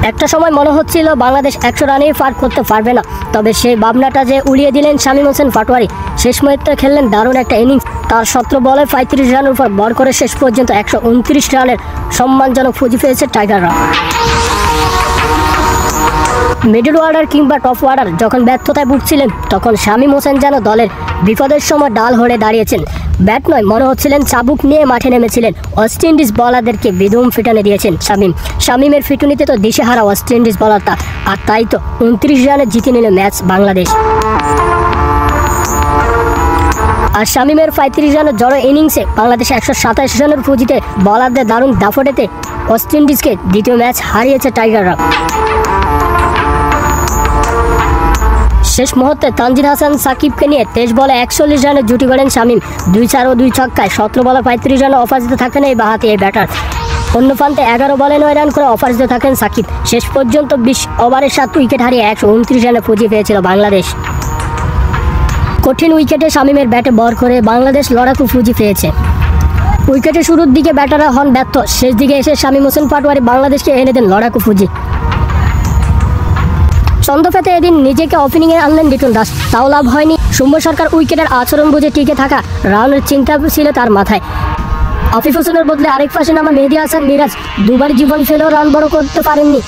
একটা সময় মনে হচ্ছিল বাংলাদেশ 100 রানেই পার করতে পারবে না, তবে সেই ভাবনাটা যে উড়িয়ে দিলেন শামীম হোসেন পাটোয়ারি। শেষ মুহূর্তে খেললেন দারুণ একটা ইনিংস। তার 17 বলে 35 রানের উপর ভর করে শেষ পর্যন্ত 129 রানের সম্মানজনক পুঁজি পেয়েছে টাইগাররা। মিডল অর্ডার কিংবা টপ অর্ডার যখন ব্যর্থতায় ভুগছিলেন, তখন শামীম হোসেন যেন দলের বিপদের সময় ডাল হয়ে দাঁড়িয়েছেন। ব্যাট নয়, মনে হচ্ছিলেন চাবুক নিয়ে মাঠে নেমেছিলেন। ওয়েস্ট ইন্ডিজ বলারদেরকে বেদম ফিটানে দিয়েছেন শামীমের ফিটুনিতে তো দিশেহারা ওয়েস্ট ইন্ডিজ বলারটা, আর তাই তো 29 রানে জিতে নিল ম্যাচ বাংলাদেশ। আর শামীমের 35 রানের জড়ো ইনিংসে বাংলাদেশ 127 রানের পুঁজিতে বলারদের দারুণ দাফটেতে ওয়েস্ট ইন্ডিজকে দ্বিতীয় ম্যাচ হারিয়েছে টাইগাররা। শেষ মুহূর্তে তানজিদ হাসান সাকিবকে নিয়ে 23 বলে 41 রানের জুটি গড়েন শামীম। 2-4 ও 2 ছক্কায় 17 বলে 35 রানে অপরাজিত থাকেন এই বাঁহাতি এই ব্যাটার। অন্য প্রান্তে 11 বলে 9 রান করে অপরাজিত থাকেন সাকিব। শেষ পর্যন্ত 20 ওভারে 7 উইকেট হারিয়ে 129 রানে পুঁজি পেয়েছিল বাংলাদেশ। কঠিন উইকেটে শামীমের ব্যাটে ভর করে বাংলাদেশ লড়াকু পুঁজি পেয়েছে। উইকেটের শুরুর দিকে ব্যাটাররা হন ব্যর্থ, শেষ দিকে এসে শামীম হোসেন পাটোয়ারি বাংলাদেশকে এনে দেন লড়াকু পুঁজি। চন্দ্রপেতে এদিন নিজেকে ওপেনিংয়ে আনলেন লিটন দাস, তাও লাভ হয়নি। সৌম্য সরকার উইকেটের আচরণ বুঝে টিকে থাকা রানের চিন্তা ছিল তার মাথায়। আফিফ হোসেনের বদলে আরেক পাশে নামা মেহেদী হাসান মিরাজ দুবার জীবন ফেলেও রান বড় করতে পারেননি।